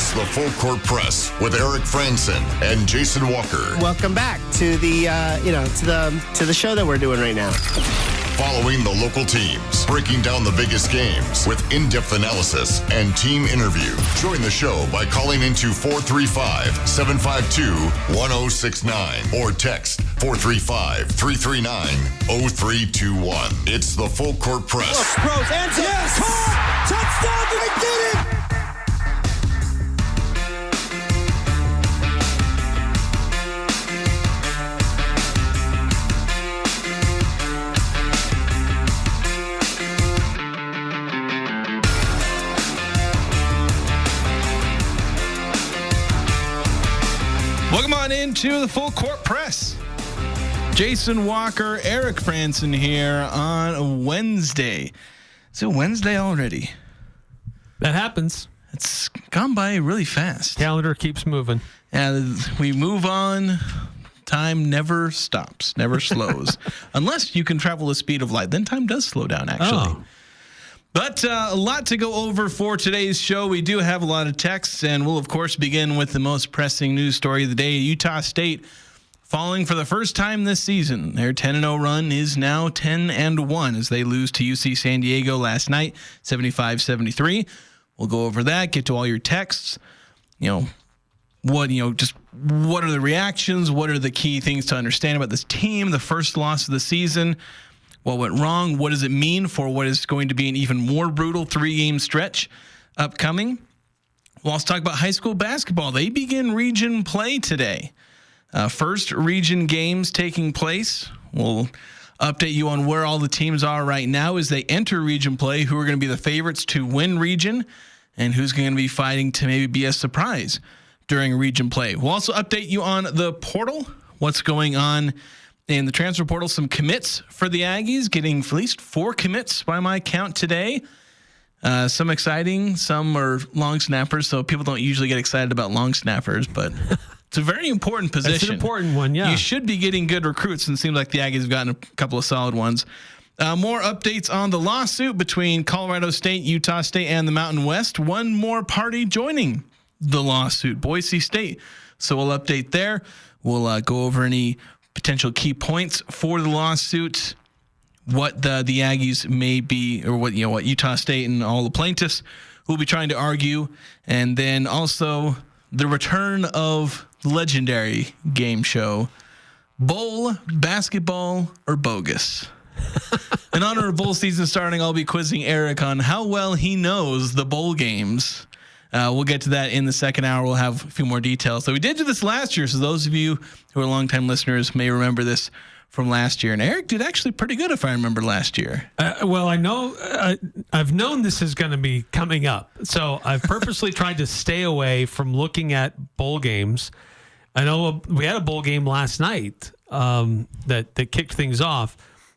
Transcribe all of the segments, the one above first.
It's the Full Court Press with Eric Frandsen and Jason Walker. Welcome back to the to the show that we're doing right now. Following the local teams, breaking down the biggest games with in-depth analysis and team interview. Join the show by calling into 435-752-1069 or text 435-339-0321. It's the Full Court Press. Rose, answer. Yes! Caught! Touchdown! They did it! Welcome on into the Full Court Press. Jason Walker, Eric Frandsen here on Wednesday. Is it Wednesday already? That happens. It's gone by really fast. Calendar keeps moving. And we move on. Time never stops, never slows. Unless you can travel the speed of light. Then time does slow down, actually. Oh. But a lot to go over for today's show. We do have a lot of texts, and we'll, of course, begin with the most pressing news story of the day. Utah State falling for the first time this season. Their 10-0 run is now 10-1 as they lose to UC San Diego last night, 75-73. We'll go over that, get to all your texts. What are the reactions? What are the key things to understand about this team? The first loss of the season. What went wrong? What does it mean for what is going to be an even more brutal 3-game stretch upcoming? We'll also talk about high school basketball. They begin region play today. First region games taking place. We'll update you on where all the teams are right now as they enter region play, who are going to be the favorites to win region, and who's going to be fighting to maybe be a surprise during region play. We'll also update you on the portal, what's going on in the transfer portal, some commits for the Aggies, getting at least 4 commits by my count today. Some exciting, some are long snappers, so people don't usually get excited about long snappers, but it's a very important position. It's an important one, yeah. You should be getting good recruits, and it seems like the Aggies have gotten a couple of solid ones. More updates on the lawsuit between Colorado State, Utah State, and the Mountain West. One more party joining the lawsuit, Boise State. So we'll update there. We'll go over any potential key points for the lawsuit, what the Aggies may be, or what Utah State and all the plaintiffs will be trying to argue, and then also the return of the legendary game show, Bowl, Basketball, or Bogus. In honor of bowl season starting, I'll be quizzing Eric on how well he knows the bowl games. We'll get to that in the second hour. We'll have a few more details. So we did do this last year, so those of you who are longtime listeners may remember this from last year. And Eric did actually pretty good, if I remember last year. Well, I know I've known this is going to be coming up, so I've purposely tried to stay away from looking at bowl games. I know we had a bowl game last night that kicked things off,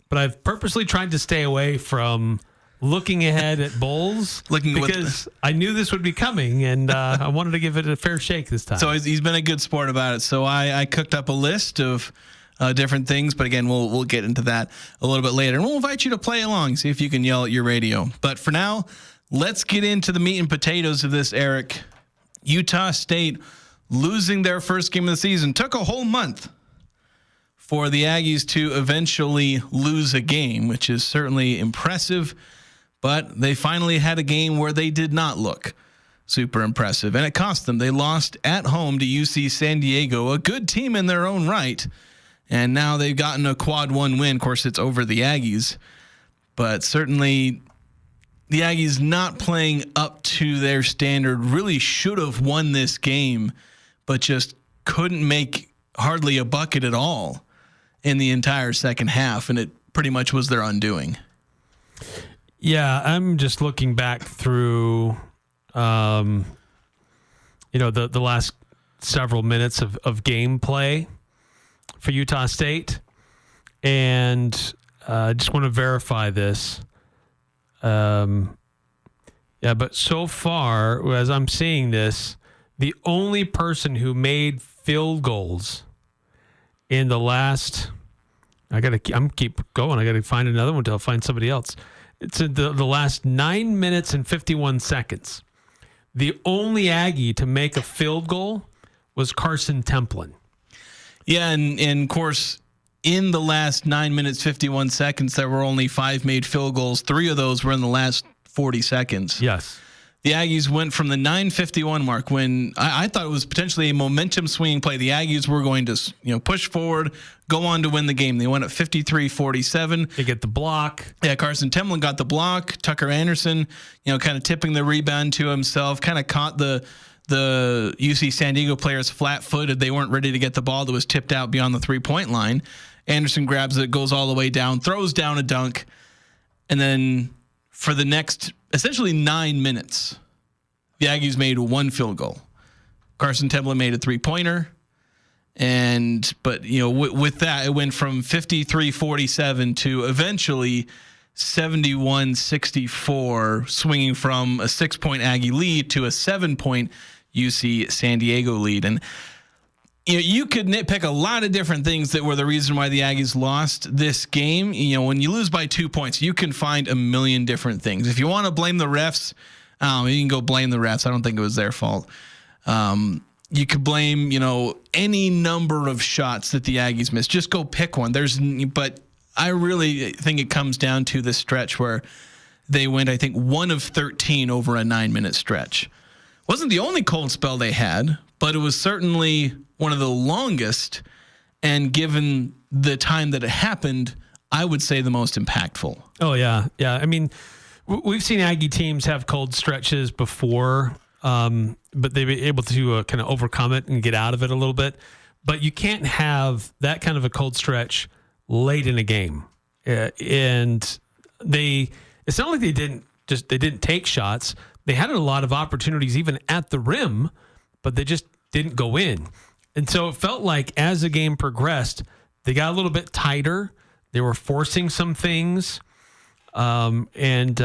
but I've purposely tried to stay away from looking ahead at bowls because I knew this would be coming, and I wanted to give it a fair shake this time. So he's been a good sport about it. So I cooked up a list of different things, but again, we'll get into that a little bit later, and we'll invite you to play along, see if you can yell at your radio. But for now, let's get into the meat and potatoes of this, Eric. Utah State losing their first game of the season. Took a whole month for the Aggies to eventually lose a game, which is certainly impressive. But they finally had a game where they did not look super impressive, and it cost them. They lost at home to UC San Diego, a good team in their own right, and now they've gotten a quad 1 win. Of course, it's over the Aggies, but certainly the Aggies not playing up to their standard. Really should have won this game, but just couldn't make hardly a bucket at all in the entire second half, and it pretty much was their undoing. Yeah, I'm just looking back through, the last several minutes of gameplay for Utah State, and I just want to verify this. But so far, as I'm seeing this, the only person who made field goals in the last, I'm keep going. I got to find another one until I find somebody else. It's in the last 9 minutes and 51 seconds. The only Aggie to make a field goal was Carson Templin. Yeah, and of course, in the last 9 minutes, 51 seconds, there were only 5 made field goals. 3 of those were in the last 40 seconds. Yes. The Aggies went from the 9:51 mark when I thought it was potentially a momentum swinging play. The Aggies were going to push forward, go on to win the game. They went up 53-47. They get the block. Yeah, Carson Templin got the block. Tucker Anderson, kind of tipping the rebound to himself, kind of caught the UC San Diego players flat-footed. They weren't ready to get the ball that was tipped out beyond the three-point line. Anderson grabs it, goes all the way down, throws down a dunk, and then for the next essentially 9 minutes, the Aggies made 1 field goal. Carson Templin made a three-pointer, but with that, it went from 53-47 to eventually 71-64, swinging from a 6-point Aggie lead to a 7-point UC San Diego lead. And you could nitpick a lot of different things that were the reason why the Aggies lost this game. When you lose by 2 points, you can find a million different things. If you want to blame the refs, you can go blame the refs. I don't think it was their fault. You could blame, any number of shots that the Aggies missed. Just go pick one. But I really think it comes down to this stretch where they went, I think, 1 of 13 over a 9-minute stretch. Wasn't the only cold spell they had, but it was certainly one of the longest, and given the time that it happened, I would say the most impactful. Oh, yeah. Yeah. I mean, we've seen Aggie teams have cold stretches before, but they've been able to kind of overcome it and get out of it a little bit. But you can't have that kind of a cold stretch late in a game. And it's not like they didn't take shots. They had a lot of opportunities even at the rim, but they just didn't go in. And so it felt like as the game progressed, they got a little bit tighter. They were forcing some things. And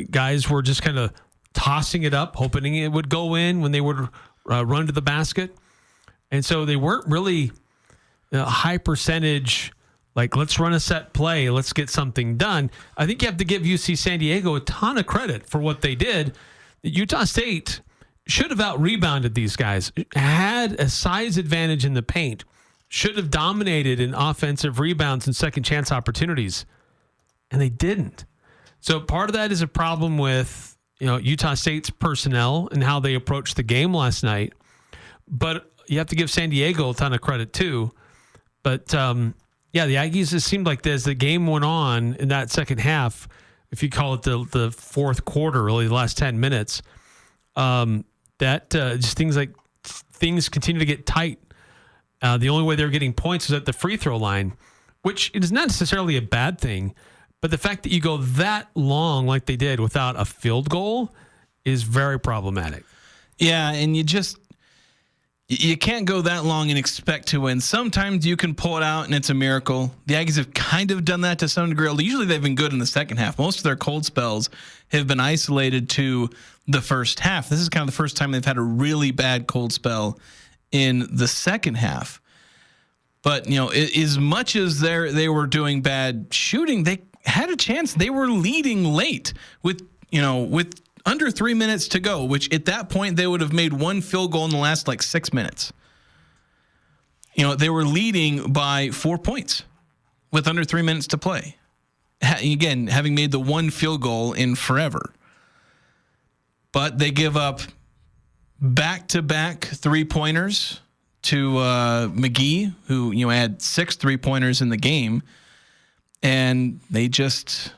guys were just kind of tossing it up, hoping it would go in when they would run to the basket. And so they weren't really a high percentage, like, let's run a set play, let's get something done. I think you have to give UC San Diego a ton of credit for what they did. Utah State should have out-rebounded these guys, had a size advantage in the paint, should have dominated in offensive rebounds and second chance opportunities, and they didn't. So part of that is a problem with Utah State's personnel and how they approached the game last night. But you have to give San Diego a ton of credit too. But the Aggies, it seemed like as the game went on in that second half, if you call it the fourth quarter, really the last 10 minutes, just things continue to get tight. The only way they were getting points was at the free throw line, which is not necessarily a bad thing, but the fact that you go that long like they did without a field goal is very problematic. Yeah, and you can't go that long and expect to win. Sometimes you can pull it out and it's a miracle. The Aggies have kind of done that to some degree. Usually they've been good in the second half. Most of their cold spells have been isolated to the first half. This is kind of the first time they've had a really bad cold spell in the second half. But, as much as they were doing bad shooting, they had a chance. They were leading late with under 3 minutes to go, which at that point they would have made 1 field goal in the last 6 minutes. They were leading by 4 points with under 3 minutes to play. Again, having made the 1 field goal in forever. But they give up back-to-back 3-pointers to McGee, who had 6 3-pointers in the game, and they just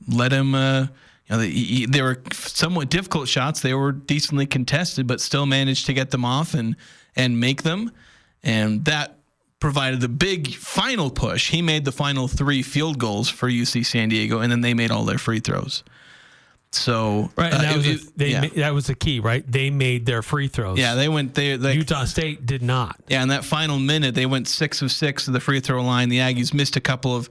let him. They were somewhat difficult shots. They were decently contested, but still managed to get them off and make them, and that provided the big final push. He made the final 3 field goals for UC San Diego, and then they made all their free throws. So right, that was the key, right? They made their free throws. Yeah, they went. Utah State did not. Yeah, in that final minute, they went 6 of 6 to the free throw line. The Aggies missed a couple of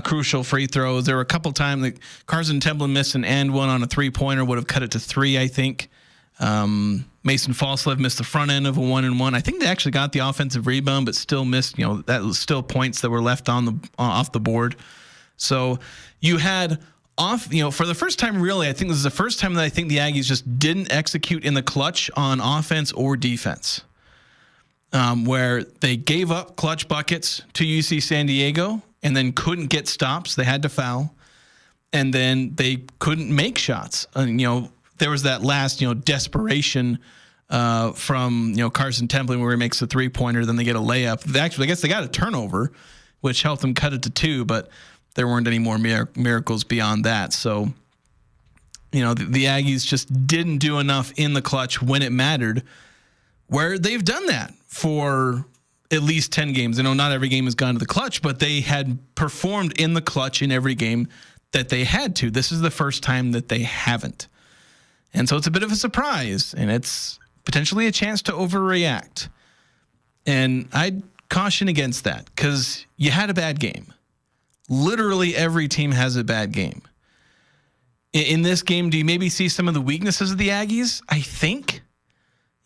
crucial free throws. There were a couple times that Carson Templin missed an and one on a 3-pointer, would have cut it to 3, I think. Mason Falslev missed the front end of a 1-and-1. I think they actually got the offensive rebound, but still missed. That was still points that were left off the board. So you had for the first time, really, I think this is the first time that I think the Aggies just didn't execute in the clutch on offense or defense, where they gave up clutch buckets to UC San Diego and then couldn't get stops. They had to foul, and then they couldn't make shots. And, there was that last, desperation from, Carson Templin where he makes a three-pointer, then they get a layup. Actually, I guess they got a turnover, which helped them cut it to 2, but there weren't any more miracles beyond that. So, the Aggies just didn't do enough in the clutch when it mattered, where they've done that for at least 10 games. I know not every game has gone to the clutch, but they had performed in the clutch in every game that they had to. This is the first time that they haven't. And so it's a bit of a surprise, and it's potentially a chance to overreact. And I'd caution against that because you had a bad game. Literally every team has a bad game. In this game, do you maybe see some of the weaknesses of the Aggies? I think,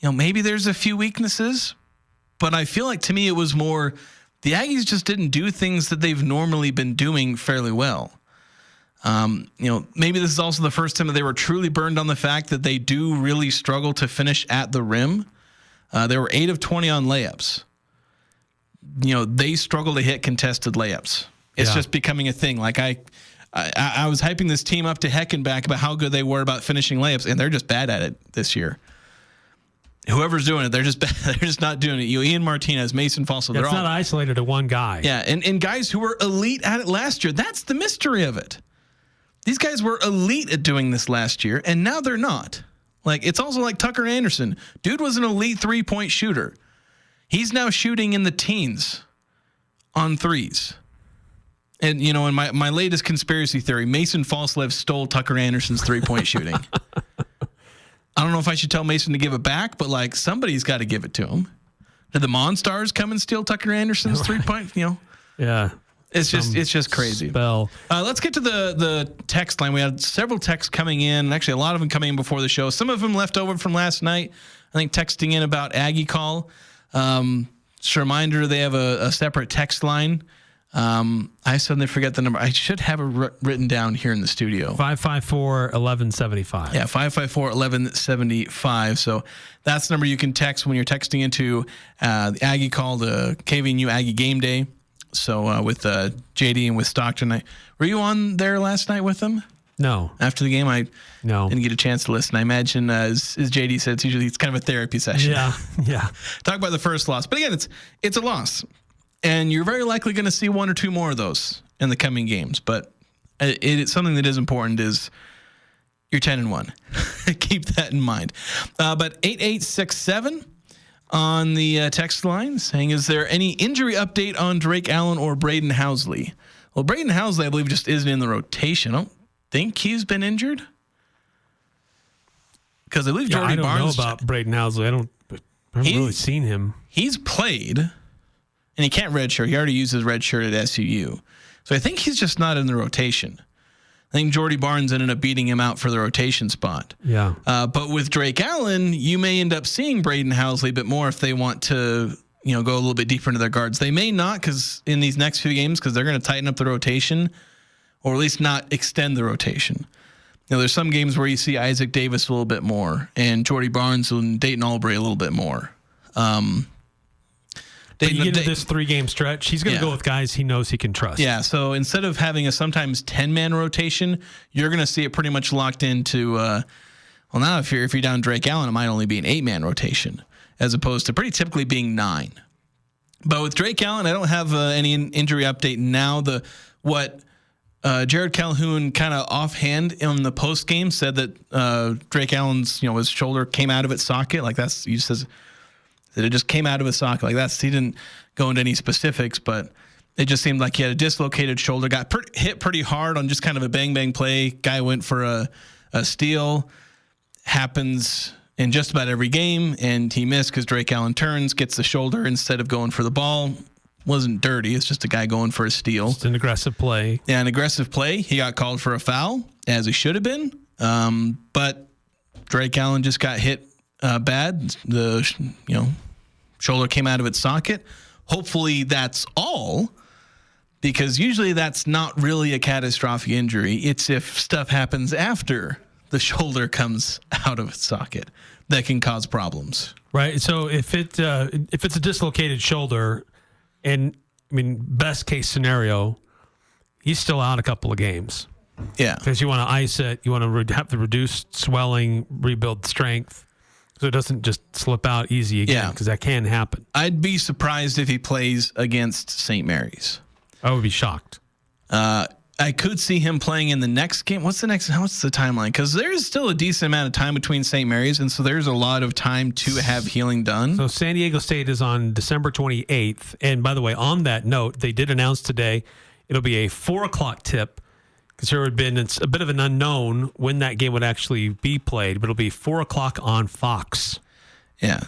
maybe there's a few weaknesses, but I feel like to me it was more the Aggies just didn't do things that they've normally been doing fairly well. Maybe this is also the first time that they were truly burned on the fact that they do really struggle to finish at the rim. They were 8 of 20 on layups. They struggle to hit contested layups. It's just becoming a thing. Like I was hyping this team up to heck and back about how good they were about finishing layups, and they're just bad at it this year. Whoever's doing it, they're just bad. They're just not doing it. Ian Martinez, Mason Fossil. It's not isolated to one guy. Yeah, and guys who were elite at it last year. That's the mystery of it. These guys were elite at doing this last year, and now they're not. Like, it's also like Tucker Anderson. Dude was an elite three-point shooter. He's now shooting in the teens on threes. And, in my latest conspiracy theory, Mason Falslev stole Tucker Anderson's three-point shooting. I don't know if I should tell Mason to give it back, but, somebody's got to give it to him. Did the Monstars come and steal Tucker Anderson's three-point, Yeah. It's just crazy. Spell. Let's get to the text line. We had several texts coming in. Actually, a lot of them coming in before the show. Some of them left over from last night. I think texting in about Aggie Call. Just a reminder, they have a separate text line. I suddenly forget the number. I should have it written down here in the studio. 554-1175. Yeah, 554-1175. So that's the number you can text when you're texting into the Aggie Call, the KVNU Aggie Game Day. So with JD and with Stockton, were you on there last night with them? No. After the game, I didn't get a chance to listen. I imagine, as JD said, it's kind of a therapy session. Yeah. Talk about the first loss. But again, it's a loss. And you're very likely going to see one or two more of those in the coming games. But it's something that is important is you're 10-1. Keep that in mind. But 8867 on the text line saying, is there any injury update on Drake Allen or Braden Housley? Well, Braden Housley, I believe, just isn't in the rotation. I don't think he's been injured. Because I believe Jordy Barnes. I don't know about Braden Housley. I haven't really seen him. He's played, and he can't redshirt. He already used his red shirt at SUU. So I think he's just not in the rotation. I think Jordy Barnes ended up beating him out for the rotation spot. Yeah. But with Drake Allen, you may end up seeing Braden Housley a bit more if they want to, go a little bit deeper into their guards. They may not because in these next few games because they're going to tighten up the rotation or at least not extend the rotation. There's some games where you see Isaac Davis a little bit more and Jordy Barnes and Dayton Albury a little bit more. But you get into this 3-game stretch, he's going to go with guys he knows he can trust. Yeah, so instead of having a sometimes 10-man rotation, you're going to see it pretty much locked into, now if you're down Drake Allen, it might only be an 8-man rotation as opposed to pretty typically being 9. But with Drake Allen, I don't have any injury update now. Jared Calhoun kind of offhand in the post game said that Drake Allen's his shoulder came out of its socket. Like he says that it just came out of his socket. Like that's he didn't go into any specifics, but it just seemed like he had a dislocated shoulder. Got hit pretty hard on just kind of a bang play. Guy went for a steal. Happens in just about every game, and he missed because Drake Allen turns, gets the shoulder instead of going for the ball. Wasn't dirty. It's just a guy going for a steal. It's an aggressive play. Yeah, an aggressive play. He got called for a foul, as he should have been. But Drake Allen just got hit bad. The shoulder came out of its socket. Hopefully that's all. because usually that's not really a catastrophic injury. It's if stuff happens after the shoulder comes out of its socket that can cause problems. Right. So if it's a dislocated shoulder, and I mean, best case scenario, he's still out a couple of games. Yeah. Because you want to ice it, you want to have the reduced swelling, rebuild strength, so it doesn't just slip out easy again, because that can happen. I'd be surprised if he plays against St. Mary's. I would be shocked. I could see him playing in the next game. What's the timeline? Because there's still a decent amount of time between St. Mary's, and so there's a lot of time to have healing done. So San Diego State is on December 28th. And by the way, on that note, they did announce today it'll be a 4 o'clock tip, because there had been a bit of an unknown when that game would actually be played, but it'll be 4 o'clock on Fox. Yeah.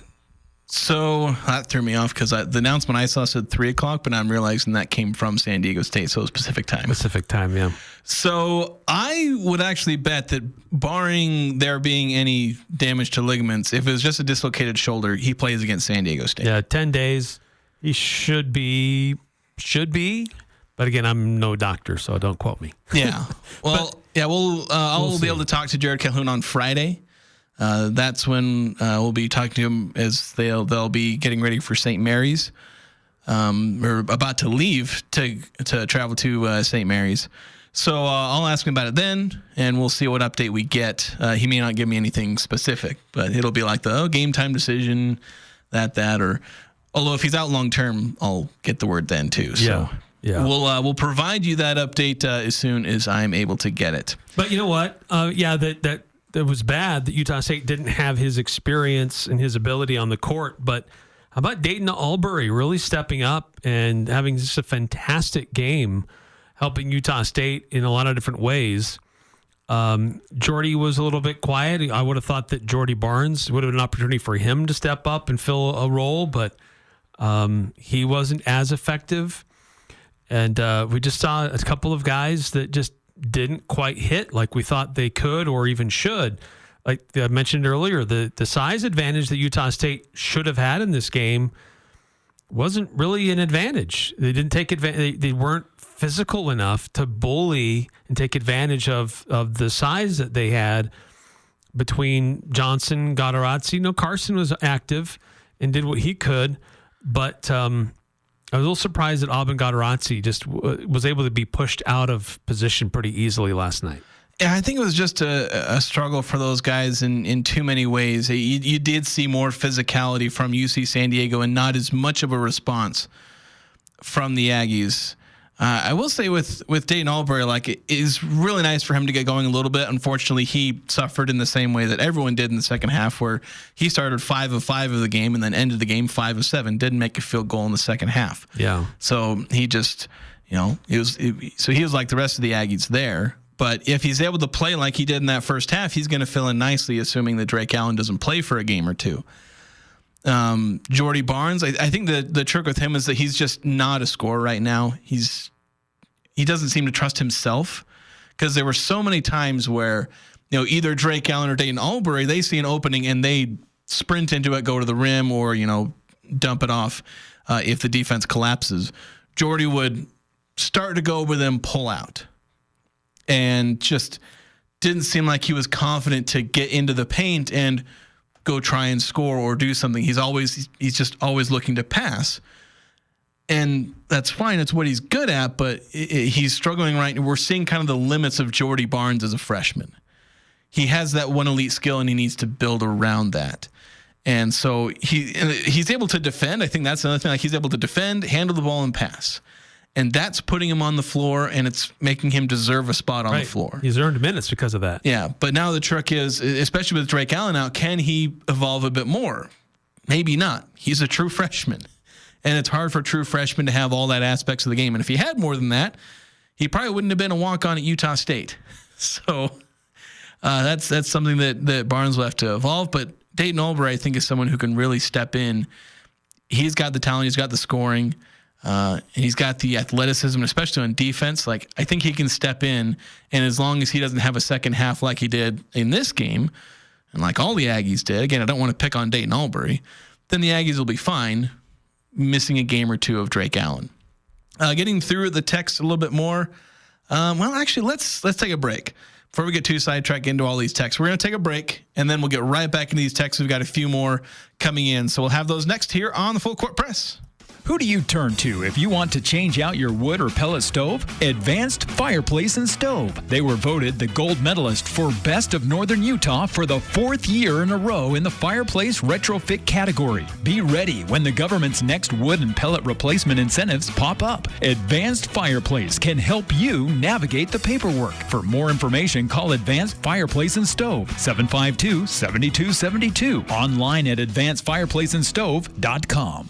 So that threw me off, because the announcement I saw said 3 o'clock, but I'm realizing that came from San Diego State, so it was Pacific time. Pacific time, yeah. So I would actually bet that, barring there being any damage to ligaments, if it was just a dislocated shoulder, he plays against San Diego State. Yeah, 10 days. He should be. But again, I'm no doctor, so don't quote me. Yeah. Well, I'll be able to talk to Jared Calhoun on Friday. That's when we'll be talking to him, as they'll be getting ready for St. Mary's. We're about to leave to travel to St. Mary's. So I'll ask him about it then, and we'll see what update we get. He may not give me anything specific, but it'll be like the game time decision, or although if he's out long term, I'll get the word then too. So yeah. We'll provide you that update as soon as I'm able to get it. But you know what? That was bad that Utah State didn't have his experience and his ability on the court. But how about Dayton Albury really stepping up and having just a fantastic game, helping Utah State in a lot of different ways? Jordy was a little bit quiet. I would have thought that Jordy Barnes would have been an opportunity for him to step up and fill a role, but he wasn't as effective. And we just saw a couple of guys that just didn't quite hit like we thought they could or even should. Like I mentioned earlier, the size advantage that Utah State should have had in this game wasn't really an advantage. They didn't take advantage. They weren't physical enough to bully and take advantage of the size that they had between Johnson, Gauderazzi. Carson was active and did what he could, but I was a little surprised that Aubin Gauderazzi just was able to be pushed out of position pretty easily last night. Yeah, I think it was just a struggle for those guys in too many ways. You did see more physicality from UC San Diego and not as much of a response from the Aggies. I will say with Dayton Albury, it is really nice for him to get going a little bit. Unfortunately, he suffered in the same way that everyone did in the second half, where he started 5 of 5 of the game and then ended the game 5 of 7. Didn't make a field goal in the second half. Yeah. So he just, he was like the rest of the Aggies there. But if he's able to play like he did in that first half, he's going to fill in nicely, assuming that Drake Allen doesn't play for a game or two. Jordy Barnes, I think the trick with him is that he's just not a scorer right now. He doesn't seem to trust himself, because there were so many times where, either Drake Allen or Dayton Albury, they see an opening and they sprint into it, go to the rim, or, dump it off if the defense collapses. Jordy would start to go over them, pull out, and just didn't seem like he was confident to get into the paint and go try and score or do something. He's just always looking to pass. And that's fine. It's what he's good at, but he's struggling right now. We're seeing kind of the limits of Jordy Barnes as a freshman. He has that one elite skill, and he needs to build around that. And so he's able to defend. I think that's another thing. He's able to defend, handle the ball, and pass. And that's putting him on the floor, and it's making him deserve a spot on the floor. He's earned minutes because of that. Yeah, but now the trick is, especially with Drake Allen out, can he evolve a bit more? Maybe not. He's a true freshman. And it's hard for a true freshman to have all that aspects of the game. And if he had more than that, he probably wouldn't have been a walk-on at Utah State. So that's something that Barnes will have to evolve. But Dayton Albury, I think, is someone who can really step in. He's got the talent. He's got the scoring. And he's got the athleticism, especially on defense. I think he can step in. And as long as he doesn't have a second half like he did in this game, and like all the Aggies did, again, I don't want to pick on Dayton Albury, then the Aggies will be fine, missing a game or two of Drake Allen. Getting through the text a little bit more. Well, actually, let's take a break. Before we get too sidetracked into all these texts, we're going to take a break, and then we'll get right back into these texts. We've got a few more coming in, so we'll have those next here on the Full Court Press. Who do you turn to if you want to change out your wood or pellet stove? Advanced Fireplace and Stove. They were voted the gold medalist for Best of Northern Utah for the 4th year in a row in the fireplace retrofit category. Be ready when the government's next wood and pellet replacement incentives pop up. Advanced Fireplace can help you navigate the paperwork. For more information, call Advanced Fireplace and Stove, 752-7272. Online at advancedfireplaceandstove.com.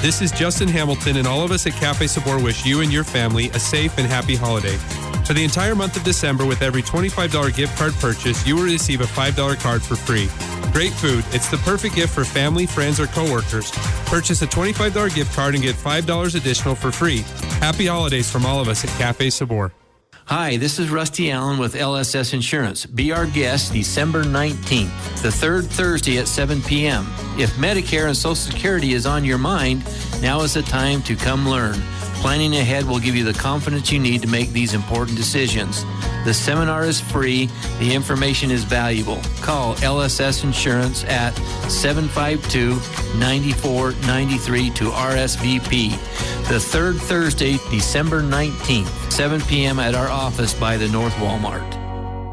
This is Justin Hamilton, and all of us at Cafe Sabor wish you and your family a safe and happy holiday. For the entire month of December, with every $25 gift card purchase, you will receive a $5 card for free. Great food. It's the perfect gift for family, friends, or coworkers. Purchase a $25 gift card and get $5 additional for free. Happy holidays from all of us at Cafe Sabor. Hi, this is Rusty Allen with LSS Insurance. Be our guest December 19th, the third Thursday at 7 p.m. If Medicare and Social Security is on your mind, now is the time to come learn. Planning ahead will give you the confidence you need to make these important decisions. The seminar is free. The information is valuable. Call LSS Insurance at 752-9493 to RSVP. The third Thursday, December 19th, 7 p.m. at our office by the North Walmart.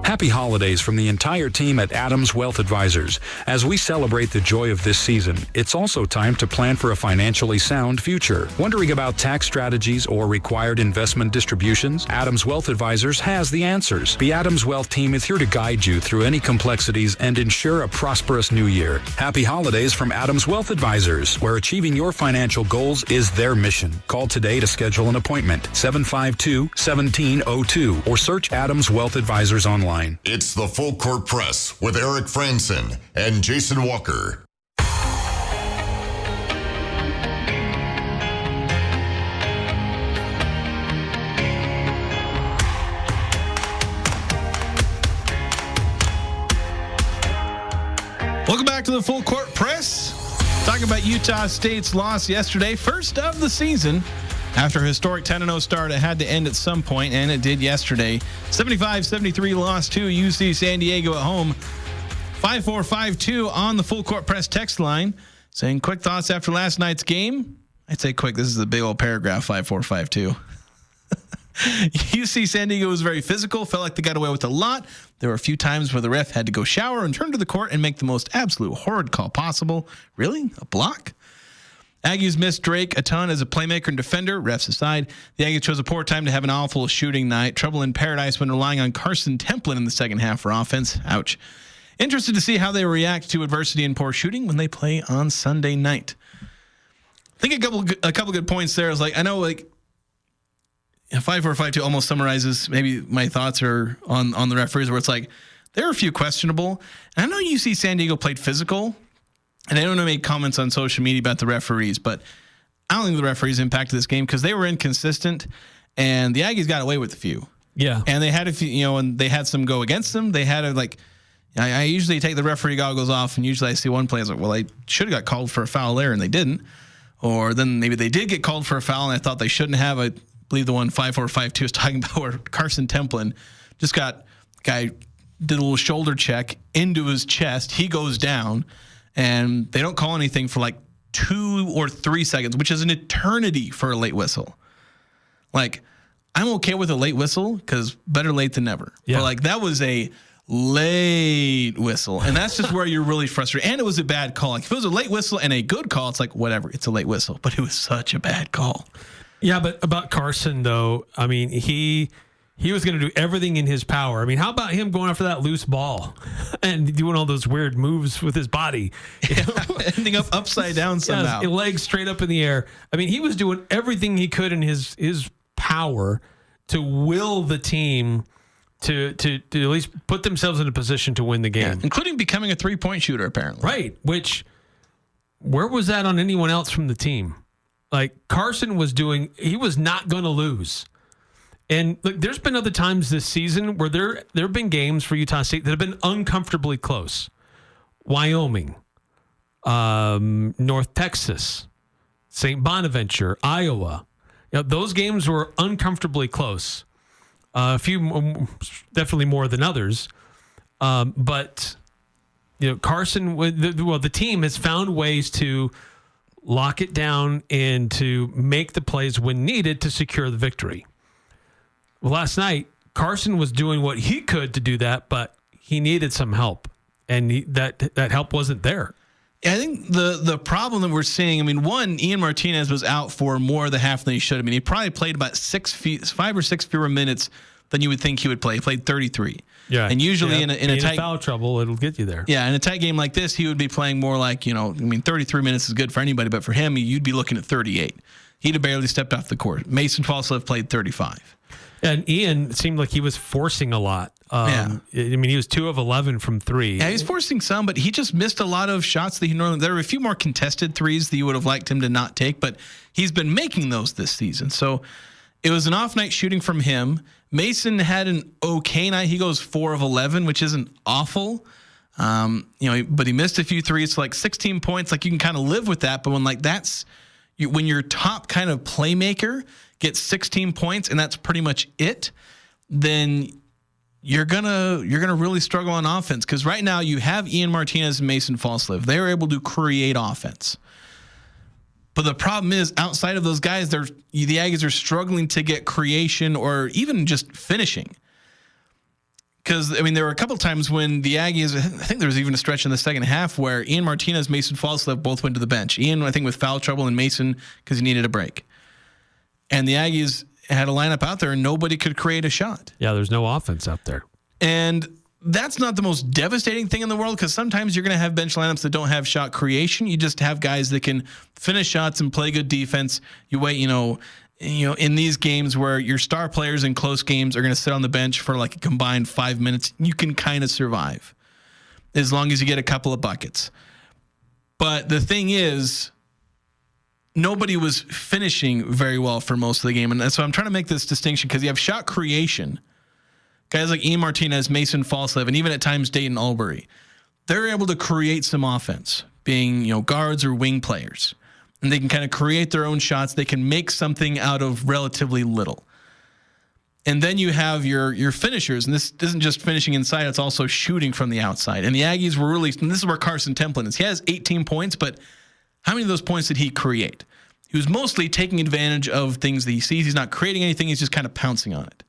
Happy holidays from the entire team at Adams Wealth Advisors. As we celebrate the joy of this season, it's also time to plan for a financially sound future. Wondering about tax strategies or required investment distributions? Adams Wealth Advisors has the answers. The Adams Wealth team is here to guide you through any complexities and ensure a prosperous new year. Happy holidays from Adams Wealth Advisors, where achieving your financial goals is their mission. Call today to schedule an appointment, 752-1702, or search Adams Wealth Advisors online. It's the Full Court Press with Eric Frandsen and Jason Walker. Welcome back to the Full Court Press. Talking about Utah State's loss yesterday, first of the season. After a historic 10-0 start, it had to end at some point, and it did yesterday. 75-73 loss to UC San Diego at home. 5452 on the Full Court Press text line, saying quick thoughts after last night's game. I'd say quick. This is a big old paragraph, 5452. UC San Diego was very physical, felt like they got away with a lot. There were a few times where the ref had to go shower and turn to the court and make the most absolute horrid call possible. Really? A block? Aggies missed Drake a ton as a playmaker and defender. Refs aside, the Aggies chose a poor time to have an awful shooting night. Trouble in paradise when relying on Carson Templin in the second half for offense. Ouch. Interested to see how they react to adversity and poor shooting when they play on Sunday night. I think a couple good points there. Is like, I know like 5452 almost summarizes maybe my thoughts are on the referees, where it's like there are a few questionable. And I know UC San Diego played physical. And I don't know, make comments on social media about the referees, but I don't think the referees impacted this game because they were inconsistent, and the Aggies got away with a few. Yeah, and they had a few, and they had some go against them. They had I usually take the referee goggles off, and usually I see one play. I was like, well, I should have got called for a foul there, and they didn't. Or then maybe they did get called for a foul, and I thought they shouldn't have. I believe the one 5452 is talking about where Carson Templin just got guy did a little shoulder check into his chest. He goes down. And they don't call anything for like 2 or 3 seconds, which is an eternity for a late whistle. Like, I'm okay with a late whistle because better late than never. Yeah. But like, that was a late whistle. And that's just where you're really frustrated. And it was a bad call. Like, if it was a late whistle and a good call, it's like, whatever, it's a late whistle. But it was such a bad call. Yeah, but about Carson, though, I mean, he was going to do everything in his power. I mean, how about him going after that loose ball and doing all those weird moves with his body? Yeah, ending up upside down somehow. Yeah, legs straight up in the air. I mean, he was doing everything he could in his power to will the team to at least put themselves in a position to win the game. Yeah, including becoming a three-point shooter, apparently. Right, which, where was that on anyone else from the team? Like, Carson he was not going to lose. And look, there's been other times this season where there have been games for Utah State that have been uncomfortably close. Wyoming, North Texas, St. Bonaventure, Iowa. those games were uncomfortably close. A few, definitely more than others. But Carson, the team has found ways to lock it down and to make the plays when needed to secure the victory. Well, last night, Carson was doing what he could to do that, but he needed some help, and that help wasn't there. I think the problem that we're seeing, Ian Martinez was out for more of the half than he should have. He probably played about 5 or 6 fewer minutes than you would think he would play. He played 33. Yeah. And usually in a tight foul trouble, it'll get you there. Yeah, in a tight game like this, he would be playing more like, 33 minutes is good for anybody, but for him, you'd be looking at 38. He'd have barely stepped off the court. Mason Falslev played 35. And Ian seemed like he was forcing a lot. He was 2 of 11 from 3. Yeah, he was forcing some, but he just missed a lot of shots that he normally. There were a few more contested threes that you would have liked him to not take, but he's been making those this season. So it was an off night shooting from him. Mason had an okay night. He goes 4 of 11, which isn't awful. But he missed a few threes, so 16 points. You can kind of live with that. But when your top kind of playmaker gets 16 points and that's pretty much it, then you're gonna really struggle on offense, because right now you have Ian Martinez and Mason Falslev. They're able to create offense. But the problem is, outside of those guys, the Aggies are struggling to get creation or even just finishing. Because, there were a couple times when the Aggies, I think there was even a stretch in the second half where Ian Martinez, Mason Falslev both went to the bench. Ian, I think, with foul trouble, and Mason because he needed a break. And the Aggies had a lineup out there and nobody could create a shot. Yeah, there's no offense out there. And that's not the most devastating thing in the world, because sometimes you're going to have bench lineups that don't have shot creation. You just have guys that can finish shots and play good defense. You wait, in these games where your star players in close games are going to sit on the bench for a combined 5 minutes, you can kind of survive as long as you get a couple of buckets. But the thing is, nobody was finishing very well for most of the game. And so I'm trying to make this distinction, because you have shot creation. Guys like Ian Martinez, Mason Falslev, and even at times Dayton Albury, they're able to create some offense, being guards or wing players. And they can kind of create their own shots. They can make something out of relatively little. And then you have your finishers, and this isn't just finishing inside, it's also shooting from the outside. And the Aggies were really, and this is where Carson Templin is. He has 18 points, but how many of those points did he create? He was mostly taking advantage of things that he sees. He's not creating anything. He's just kind of pouncing on it.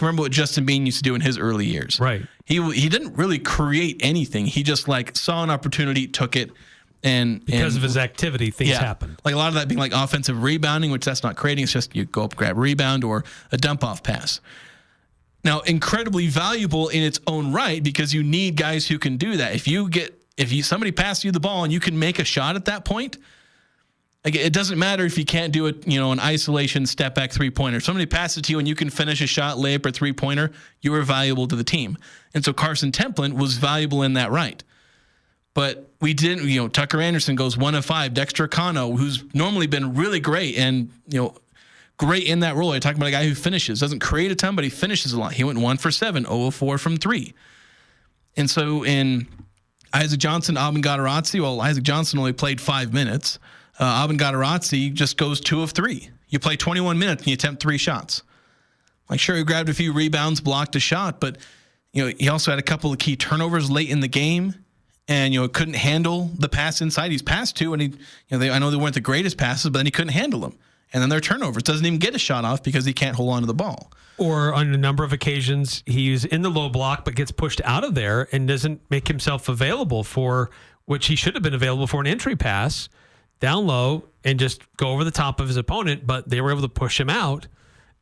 Remember what Justin Bean used to do in his early years. Right. He didn't really create anything. He just saw an opportunity, took it, and because of his activity, things happened. A lot of that being offensive rebounding, which that's not creating. It's just you go up, grab a rebound, or a dump off pass. Now, incredibly valuable in its own right, because you need guys who can do that. If somebody passes you the ball and you can make a shot at that point, it doesn't matter if you can't do it, an isolation step back 3-pointer. If somebody passes it to you and you can finish a shot, layup, or 3-pointer, you are valuable to the team. And so Carson Templin was valuable in that right. But we didn't, Tucker Anderson goes 1 of 5. Dexter Cano, who's normally been really great and, great in that role. I talk about a guy who finishes, doesn't create a ton, but he finishes a lot. He went 1 for 7, 0 of 4 from 3. And so in Isaac Johnson, Abin Gadarazzi, Isaac Johnson only played 5 minutes. Abin Gadarazzi just goes 2 of 3. You play 21 minutes and you attempt 3 shots. Sure, he grabbed a few rebounds, blocked a shot, but he also had a couple of key turnovers late in the game, and couldn't handle the pass inside. He's passed 2, and I know they weren't the greatest passes, but then he couldn't handle them. And then their turnovers, doesn't even get a shot off because he can't hold on to the ball. Or on a number of occasions, he's in the low block but gets pushed out of there and doesn't make himself available for which he should have been available for, an entry pass down low and just go over the top of his opponent, but they were able to push him out,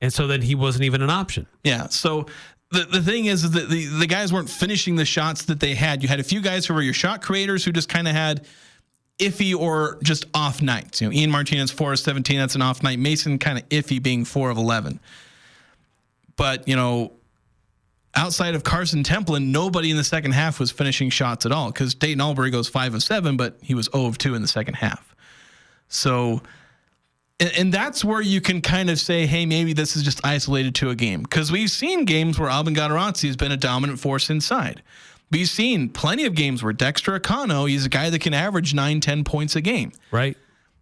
and so then he wasn't even an option. Yeah, so the thing is that the guys weren't finishing the shots that they had. You had a few guys who were your shot creators who just kind of had iffy or just off nights. Ian Martinez, 4 of 17, that's an off night. Mason kind of iffy, being 4 of 11. But, outside of Carson Templin, nobody in the second half was finishing shots at all, because Dayton Albury goes 5 of 7, but he was 0 of 2 in the second half. So, and that's where you can kind of say, hey, maybe this is just isolated to a game. Because we've seen games where Abin Gadarazzi has been a dominant force inside. We've seen plenty of games where Dexter Cano, he's a guy that can average 9-10 points a game. Right.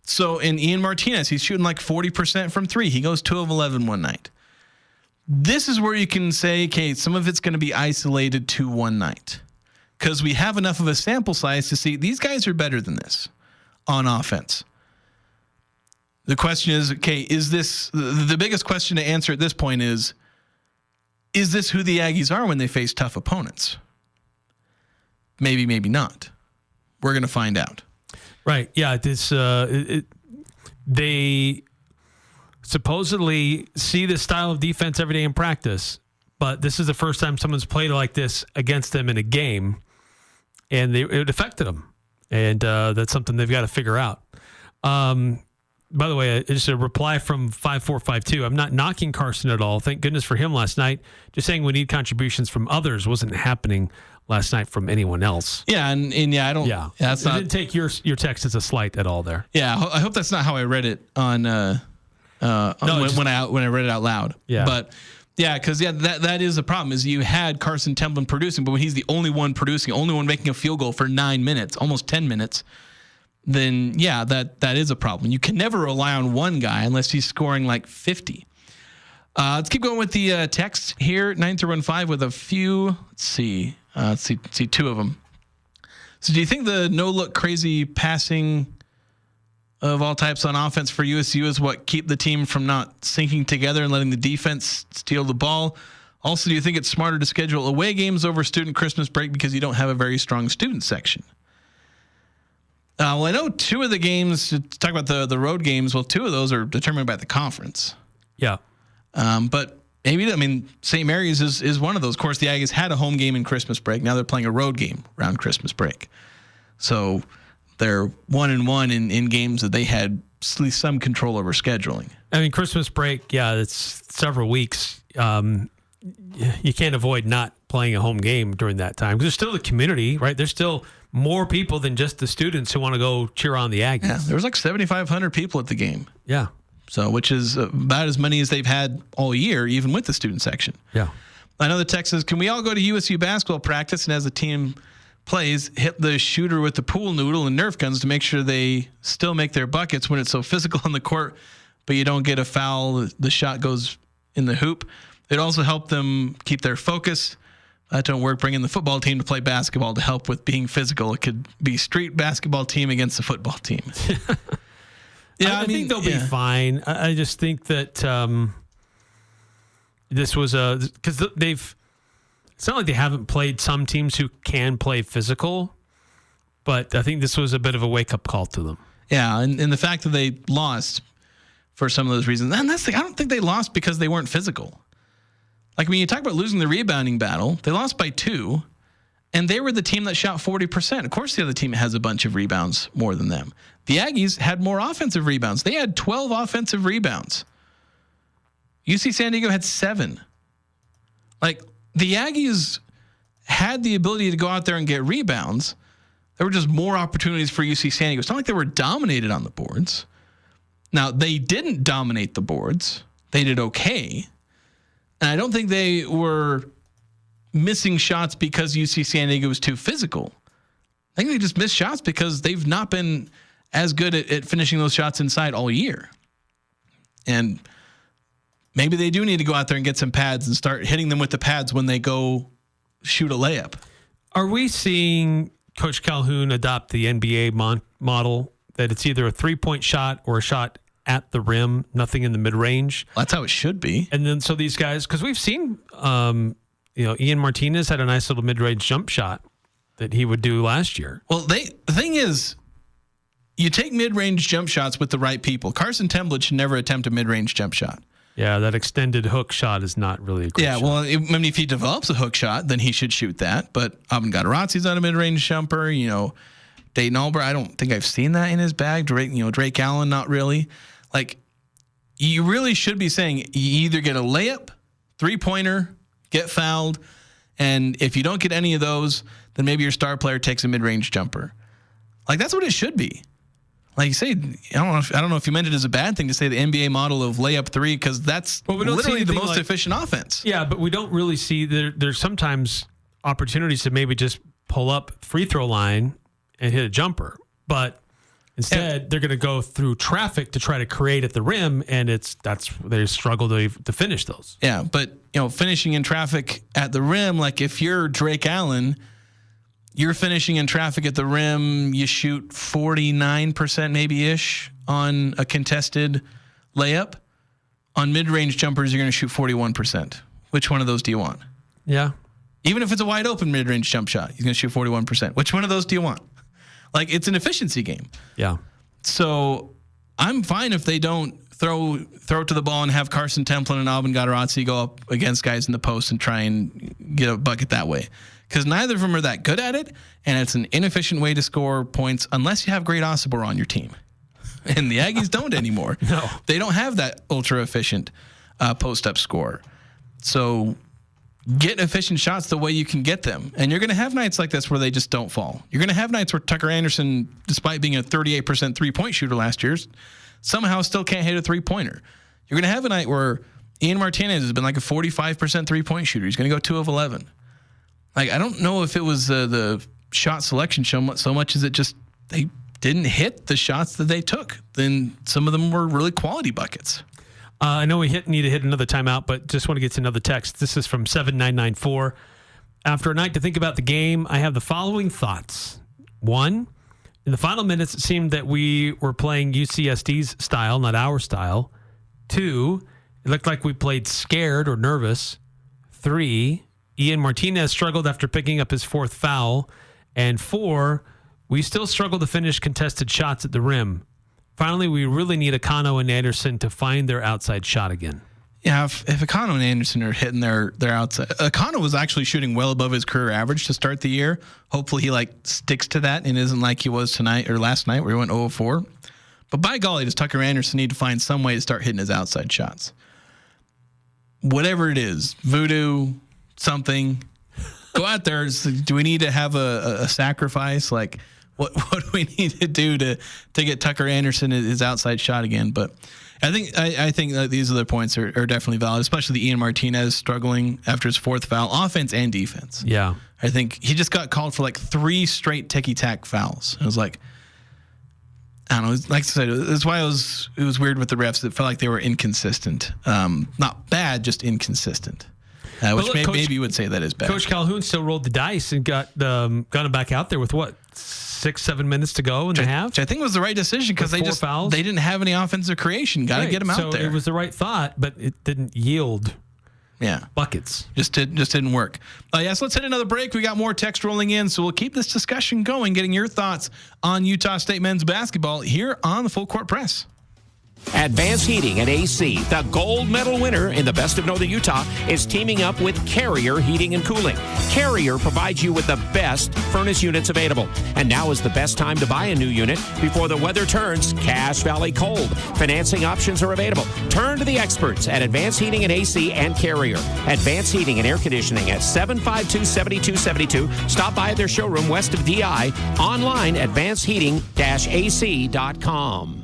So in Ian Martinez, he's shooting like 40% from three. He goes 2 of 11 one night. This is where you can say, okay, some of it's going to be isolated to one night because we have enough of a sample size to see these guys are better than this on offense. The question is, okay, is this the biggest question to answer at this point is this who the Aggies are when they face tough opponents? Maybe, maybe not. We're going to find out. Right. Yeah. They supposedly see this style of defense every day in practice, but this is the first time someone's played like this against them in a game, and it affected them. And that's something they've got to figure out. By the way, just a reply from 5452. I'm not knocking Carson at all. Thank goodness for him last night. Just saying we need contributions from others. Wasn't happening last night from anyone else. Yeah, and I don't. Yeah, that's not. Didn't take your text as a slight at all there. Yeah, I hope that's not how I read it on when I read it out loud. Yeah, but yeah, because that is the problem. Is you had Carson Templin producing, but when he's the only one producing, only one making a field goal for 9 minutes, almost 10 minutes. Then yeah, that is a problem. You can never rely on one guy unless he's scoring like 50. Let's keep going with the text here, 9315 with a few. Let's see 2 of them. So do you think the no-look crazy passing of all types on offense for USU is what keep the team from not syncing together and letting the defense steal the ball? Also, do you think it's smarter to schedule away games over student Christmas break because you don't have a very strong student section? Well, I know 2 of the games, to talk about the road games, well, 2 of those are determined by the conference. Yeah. But maybe, St. Mary's is one of those. Of course, the Aggies had a home game in Christmas break. Now they're playing a road game around Christmas break. So they're 1-1 in games that they had at least some control over scheduling. Christmas break, yeah, it's several weeks. You can't avoid not playing a home game during that time because there's still the community, right? There's still more people than just the students who want to go cheer on the Aggies. Yeah, there was like 7,500 people at the game. Yeah. So, which is about as many as they've had all year, even with the student section. Yeah. I know the text says, can we all go to USU basketball practice and as the team plays, hit the shooter with the pool noodle and Nerf guns to make sure they still make their buckets when it's so physical on the court, but you don't get a foul, the shot goes in the hoop. It also helped them keep their focus. That don't work. Bringing the football team to play basketball to help with being physical. It could be street basketball team against the football team. Yeah, I think they'll be fine. I just think that this was because they've. It's not like they haven't played some teams who can play physical, but I think this was a bit of a wake up call to them. Yeah, and the fact that they lost for some of those reasons, and that's I don't think they lost because they weren't physical. Like when you talk about losing the rebounding battle, they lost by 2, and they were the team that shot 40%. Of course, the other team has a bunch of rebounds more than them. The Aggies had more offensive rebounds. They had 12 offensive rebounds. UC San Diego had 7. Like the Aggies had the ability to go out there and get rebounds. There were just more opportunities for UC San Diego. It's not like they were dominated on the boards. Now, they didn't dominate the boards. They did okay. And I don't think they were missing shots because UC San Diego was too physical. I think they just missed shots because they've not been as good at finishing those shots inside all year. And maybe they do need to go out there and get some pads and start hitting them with the pads when they go shoot a layup. Are we seeing Coach Calhoun adopt the NBA model that it's either a 3-point shot or a shot at the rim, nothing in the mid-range? Well, that's how it should be. And then so these guys, because we've seen, Ian Martinez had a nice little mid-range jump shot that he would do last year. Well, the thing is, you take mid-range jump shots with the right people. Carson Templin should never attempt a mid-range jump shot. Yeah, that extended hook shot is not really a great shot. Well, if he develops a hook shot, then he should shoot that. But Gaudarazi's on a mid-range jumper. Dayton Albright, I don't think I've seen that in his bag. Drake Allen, not really. Like, you really should be saying you either get a layup, 3-pointer, get fouled, and if you don't get any of those, then maybe your star player takes a mid-range jumper. Like, that's what it should be. Like you say, I don't know if you meant it as a bad thing to say the NBA model of layup 3 because that's literally the most efficient offense. Yeah, but we don't really see there's sometimes opportunities to maybe just pull up free throw line and hit a jumper. But Instead, they're going to go through traffic to try to create at the rim, and they struggle to finish those. Yeah, but finishing in traffic at the rim, like if you're Drake Allen, you're finishing in traffic at the rim, you shoot 49% maybe-ish on a contested layup. On mid-range jumpers, you're going to shoot 41%. Which one of those do you want? Yeah. Even if it's a wide open mid-range jump shot, he's going to shoot 41%. Which one of those do you want? Like, it's an efficiency game. Yeah. So I'm fine if they don't throw to the ball and have Carson Templin and Alvin Gadarazzi go up against guys in the post and try and get a bucket that way. Because neither of them are that good at it, and it's an inefficient way to score points unless you have great Osibor on your team. And the Aggies don't anymore. No. They don't have that ultra-efficient post-up score. So get efficient shots the way you can get them. And you're going to have nights like this where they just don't fall. You're going to have nights where Tucker Anderson, despite being a 38% three-point shooter last year, somehow still can't hit a three-pointer. You're going to have a night where Ian Martinez has been like a 45% three-point shooter. He's going to go 2 of 11. Like, I don't know if it was the shot selection so much as it just they didn't hit the shots that they took. Then some of them were really quality buckets. I know we need to hit another timeout, but just want to get to another text. This is from 7994. After a night to think about the game, I have the following thoughts. 1, in the final minutes, it seemed that we were playing UCSD's style, not our style. 2, it looked like we played scared or nervous. 3, Ian Martinez struggled after picking up his 4th foul. And 4, we still struggle to finish contested shots at the rim. Finally, we really need Akano and Anderson to find their outside shot again. Yeah, if Akano and Anderson are hitting their outside. Akano was actually shooting well above his career average to start the year. Hopefully he sticks to that and isn't like he was tonight or last night where he went 0-4. But by golly, does Tucker Anderson need to find some way to start hitting his outside shots? Whatever it is, voodoo, something, go out there. Do we need to have a sacrifice? Like, what do we need to do to get Tucker Anderson his outside shot again? But I think that these other points are definitely valid, especially the Ian Martinez struggling after his 4th foul, offense and defense. Yeah. I think he just got called for 3 straight ticky-tack fouls. It was like, I don't know. Like I said, that's why it was weird with the refs. It felt like they were inconsistent. Not bad, just inconsistent. Which look, maybe you would say that is bad. Coach Calhoun still rolled the dice and got him back out there with 6-7 minutes to go in the half. Which I think was the right decision because they didn't have any offensive creation. Got to get them out there. So it was the right thought, but it didn't yield. Yeah, buckets just didn't work. Yes, let's hit another break. We got more text rolling in, so we'll keep this discussion going. Getting your thoughts on Utah State men's basketball here on the Full Court Press. Advanced Heating and AC, the gold medal winner in the Best of Northern Utah, is teaming up with Carrier Heating and Cooling. Carrier provides you with the best furnace units available. And now is the best time to buy a new unit before the weather turns Cache Valley cold. Financing options are available. Turn to the experts at Advanced Heating and AC and Carrier. Advanced Heating and Air Conditioning at 752-7272. Stop by at their showroom west of DI. Online, advancedheating-ac.com.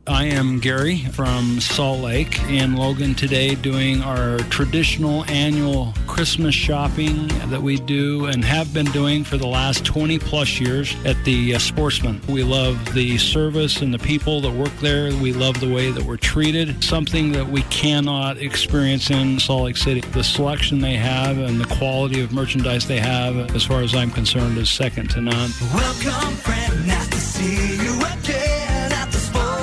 I am Gary from Salt Lake in Logan today doing our traditional annual Christmas shopping that we do and have been doing for the last 20 plus years at the Sportsman. We love the service and the people that work there. We love the way that we're treated, something that we cannot experience in Salt Lake City. The selection they have and the quality of merchandise they have, as far as I'm concerned, is second to none. Welcome, friend, nice to see you again at the Sportsman.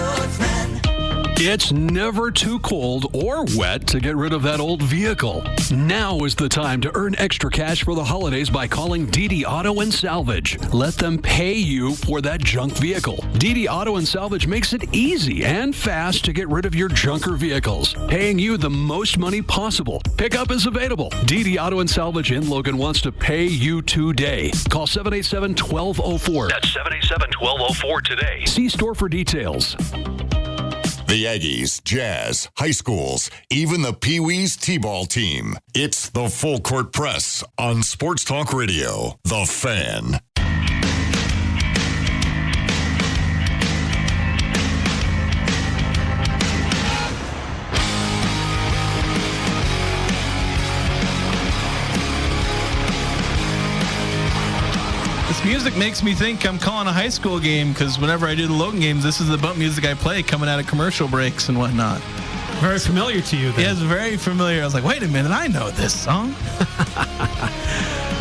It's never too cold or wet to get rid of that old vehicle. Now is the time to earn extra cash for the holidays by calling DD Auto and Salvage. Let them pay you for that junk vehicle. DD Auto and Salvage makes it easy and fast to get rid of your junker vehicles, paying you the most money possible. Pickup is available. DD Auto and Salvage in Logan wants to pay you today. Call 787-1204. That's 787-1204 today. See store for details. The Aggies, Jazz, high schools, even the Pee Wee's T-ball team. It's the Full Court Press on Sports Talk Radio, The Fan. This music makes me think I'm calling a high school game because whenever I do the Logan games, this is the bump music I play coming out of commercial breaks and whatnot. Very familiar to you, then. Yeah, it's very familiar. I was like, wait a minute, I know this song.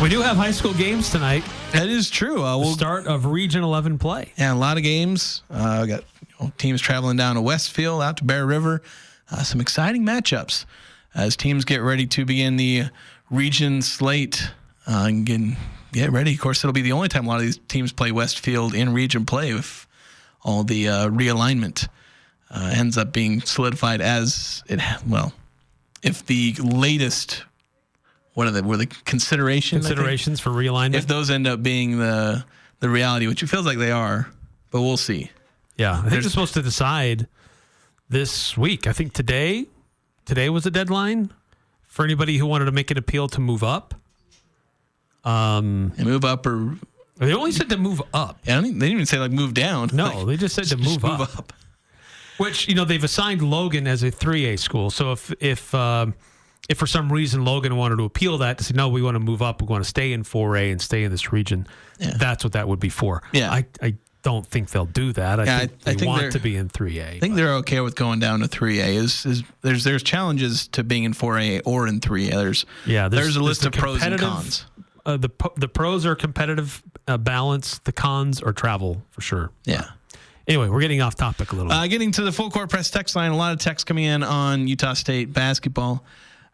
We do have high school games tonight. That is true. We'll start of Region 11 play. Yeah, a lot of games. We got teams traveling down to Westfield, out to Bear River. Some exciting matchups as teams get ready to begin the region slate and get ready. Of course, it'll be the only time a lot of these teams play Westfield in region play if all the realignment ends up being solidified as it. Well, if the latest. What are the considerations for realignment? If those end up being the reality, which it feels like they are, but we'll see. Yeah, I think they're supposed to decide this week. I think today was the deadline for anybody who wanted to make an appeal to move up. Move up, or they only said to move up. Yeah, they didn't even say like move down. No, they just said to move up. Which they've assigned Logan as a 3A school. So if for some reason Logan wanted to appeal that to say, no, we want to move up, we want to stay in 4A and stay in this region, that's what that would be for. Yeah. I don't think they'll do that. I think they want to be in 3A. I think they're okay with going down to 3A. There's challenges to being in 4A or in 3A. There's a list of pros and cons. The pros are competitive balance. The cons are travel for sure. Yeah. Anyway, we're getting off topic a little bit. Getting to the Full Court Press text line, a lot of texts coming in on Utah State basketball.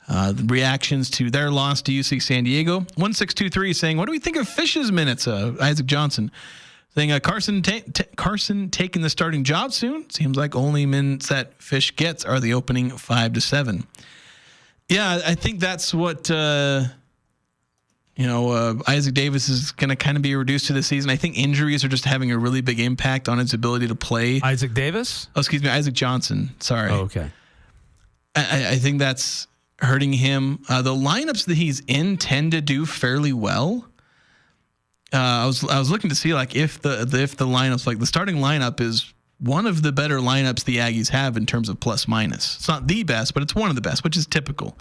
The reactions to their loss to UC San Diego. 1623 saying, what do we think of Fish's minutes? Isaac Johnson saying, Carson taking the starting job soon. Seems like only minutes that Fish gets are the opening 5 to 7. Yeah, I think that's what Isaac Davis is going to kind of be reduced to this season. I think injuries are just having a really big impact on his ability to play. Isaac Davis? Oh, excuse me, Isaac Johnson. Sorry. Oh, okay. I think that's hurting him. The lineups that he's in tend to do fairly well. I was looking to see like if the lineups, like the starting lineup is one of the better lineups the Aggies have in terms of plus minus. It's not the best, but it's one of the best, which is typical.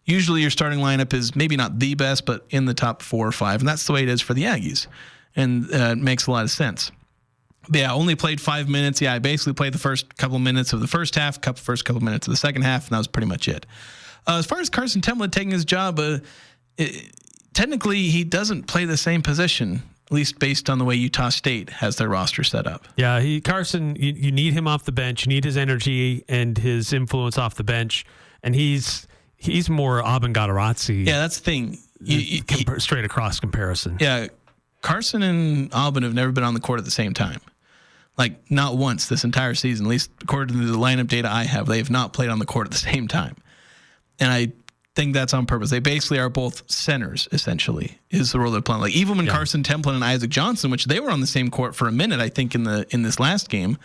Usually your starting lineup is maybe not the best, but in the top 4 or 5, and that's the way it is for the Aggies, and it makes a lot of sense. But yeah, only played 5 minutes. Yeah, I basically played the first couple minutes of the first half, first couple minutes of the second half, and that was pretty much it. As far as Carson Templin taking his job, technically he doesn't play the same position, at least based on the way Utah State has their roster set up. Yeah, Carson, you need him off the bench. You need his energy and his influence off the bench, and he's more Aben Gadarazzi. Yeah, that's the thing. Straight across comparison. Yeah, Carson and Aben have never been on the court at the same time. Like, not once this entire season, at least according to the lineup data I have, they have not played on the court at the same time. And I think that's on purpose. They basically are both centers, essentially, is the role they're playing. Like, even when Carson Templin and Isaac Johnson, which they were on the same court for a minute, I think, in this last game,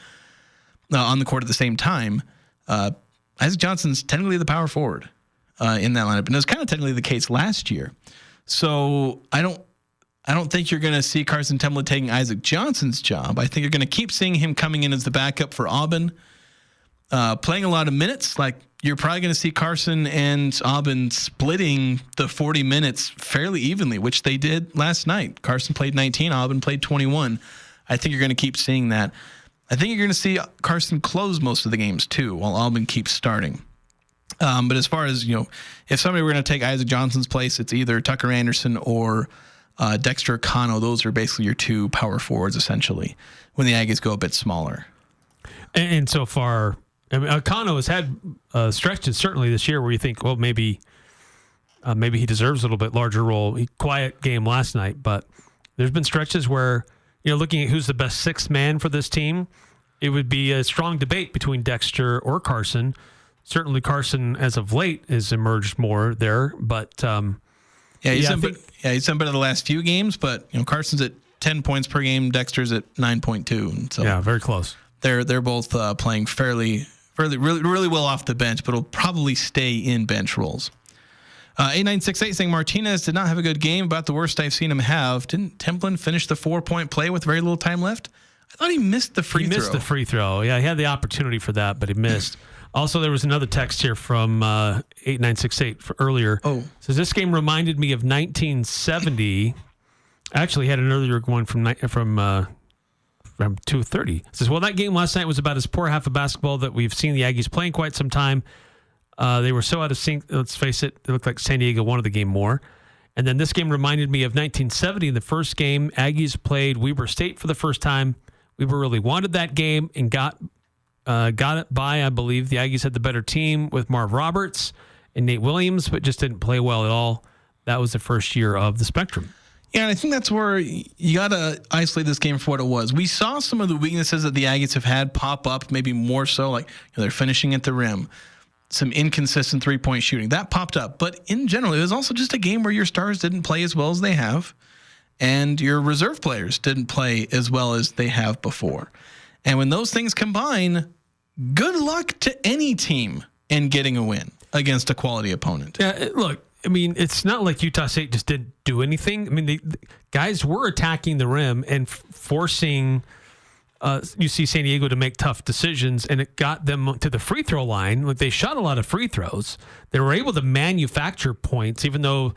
on the court at the same time, Isaac Johnson's technically the power forward in that lineup. And it was kind of technically the case last year. So I don't think you're going to see Carson Templin taking Isaac Johnson's job. I think you're going to keep seeing him coming in as the backup for Aben, playing a lot of minutes. Like, you're probably going to see Carson and Aben splitting the 40 minutes fairly evenly, which they did last night. Carson played 19, Aben played 21. I think you're going to keep seeing that. I think you're going to see Carson close most of the games too, while Aben keeps starting. But as far as, if somebody were going to take Isaac Johnson's place, it's either Tucker Anderson or Dexter Cano. Those are basically your two power forwards, essentially, when the Aggies go a bit smaller. And so far, I mean, Cano has had stretches certainly this year where you think, well, maybe he deserves a little bit larger role. Quiet game last night, but there's been stretches where, looking at who's the best sixth man for this team, it would be a strong debate between Dexter or Carson. Certainly Carson, as of late, has emerged more there, but he's done better the last few games, but Carson's at 10 points per game, Dexter's at 9.2, and so yeah, very close. They're both playing really well off the bench, but will probably stay in bench roles. 8968 saying Martinez did not have a good game, about the worst I've seen him have. Didn't Templin finish the 4-point play with very little time left? I thought he missed the free throw. He missed the free throw. Yeah, he had the opportunity for that, but he missed. Also, there was another text here from 8968 earlier. Oh. Says, this game reminded me of 1970 I actually had an earlier one from 2:30. It says, well, that game last night was about as poor half of basketball that we've seen the Aggies play in quite some time. They were so out of sync. Let's face it, it looked like San Diego wanted the game more. And then this game reminded me of 1970 in the first game. Aggies played Weber State for the first time. Weber really wanted that game and got it by, I believe. The Aggies had the better team with Marv Roberts and Nate Williams, but just didn't play well at all. That was the first year of the Spectrum. Yeah, and I think that's where you got to isolate this game for what it was. We saw some of the weaknesses that the Aggies have had pop up, maybe more so, like they're finishing at the rim, some inconsistent three-point shooting. That popped up. But in general, it was also just a game where your stars didn't play as well as they have, and your reserve players didn't play as well as they have before. And when those things combine, good luck to any team in getting a win against a quality opponent. Yeah, look, I mean, it's not like Utah State just didn't do anything. I mean, the guys were attacking the rim and forcing UC San Diego to make tough decisions, and it got them to the free throw line. Like, they shot a lot of free throws. They were able to manufacture points, even though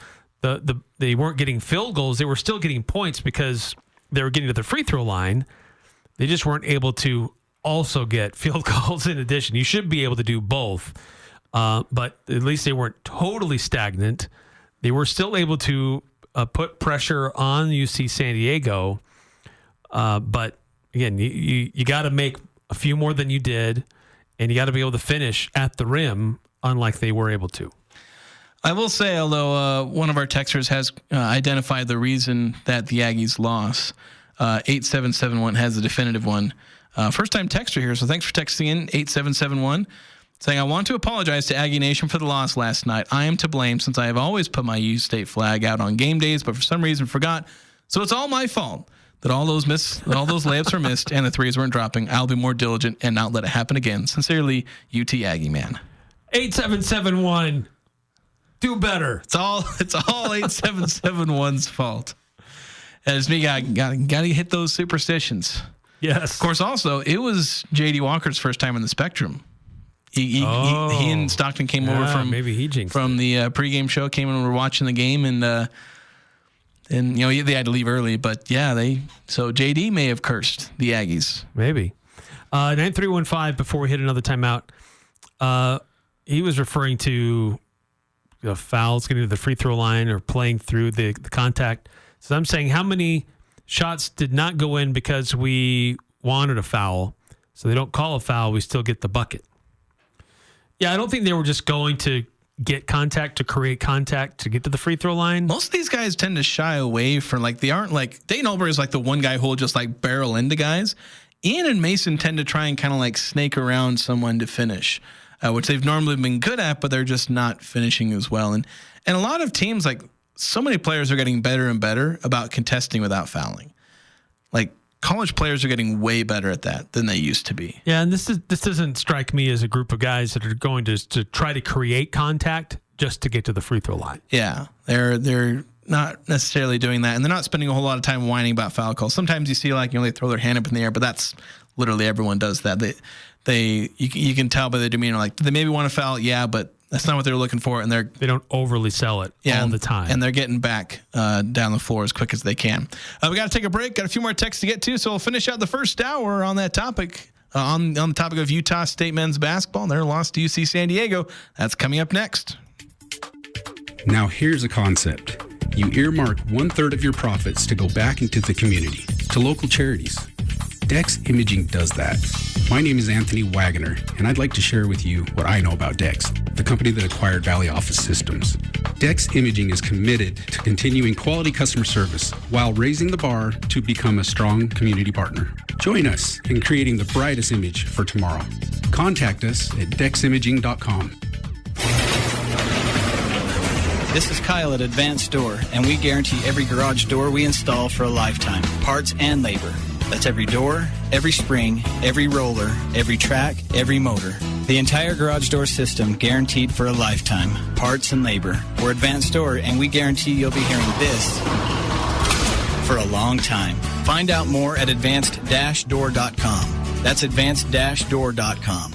they weren't getting field goals. They were still getting points because they were getting to the free throw line. They just weren't able to also get field goals in addition. You should be able to do both. But at least they weren't totally stagnant. They were still able to put pressure on UC San Diego. But again, you got to make a few more than you did, and you got to be able to finish at the rim, unlike they were able to. I will say, although one of our texters has identified the reason that the Aggies lost, 8771 has the definitive one. First time texter here, so thanks for texting in, 8771. Saying, I want to apologize to Aggie Nation for the loss last night. I am to blame since I have always put my U State flag out on game days, but for some reason forgot. So it's all my fault that all those layups were missed and the threes weren't dropping. I'll be more diligent and not let it happen again. Sincerely, UT Aggie Man. 8771. Do better. It's all 8771's fault. And it's me. Got to hit those superstitions. Yes. Of course, also, it was J.D. Walker's first time in the Spectrum. He and Stockton came over from the pregame show. Came in and were watching the game, and they had to leave early. But so JD may have cursed the Aggies. Maybe 9315 before we hit another timeout. He was referring to fouls getting to the free throw line or playing through the contact. So I'm saying, how many shots did not go in because we wanted a foul? So they don't call a foul, we still get the bucket. Yeah, I don't think they were just going to get contact to create contact to get to the free throw line. Most of these guys tend to shy away from, they aren't like, Dayton Ulmer is like the one guy who will just barrel into guys. Ian and Mason tend to try and kind of snake around someone to finish, which they've normally been good at, but they're just not finishing as well. And a lot of teams, so many players are getting better and better about contesting without fouling. College players are getting way better at that than they used to be. Yeah, and this doesn't strike me as a group of guys that are going to try to create contact just to get to the free throw line. Yeah, they're not necessarily doing that, and they're not spending a whole lot of time whining about foul calls. Sometimes you see they throw their hand up in the air, but that's literally everyone does that. You can tell by their demeanor, do they maybe want to foul? Yeah, but that's not what they're looking for, and they don't overly sell it all the time. And they're getting back down the floor as quick as they can. We got to take a break. Got a few more texts to get to, so we'll finish out the first hour on that topic, on the topic of Utah State men's basketball and their loss to UC San Diego. That's coming up next. Now here's a concept. You earmark 1/3 of your profits to go back into the community, to local charities. Dex Imaging does that. My name is Anthony Wagoner, and I'd like to share with you what I know about Dex, the company that acquired Valley Office Systems. Dex Imaging is committed to continuing quality customer service while raising the bar to become a strong community partner. Join us in creating the brightest image for tomorrow. Contact us at deximaging.com. This is Kyle at Advanced Door, and we guarantee every garage door we install for a lifetime, parts and labor. That's every door, every spring, every roller, every track, every motor. The entire garage door system guaranteed for a lifetime, parts and labor. We're Advanced Door, and we guarantee you'll be hearing this for a long time. Find out more at advanced-door.com. That's advanced-door.com.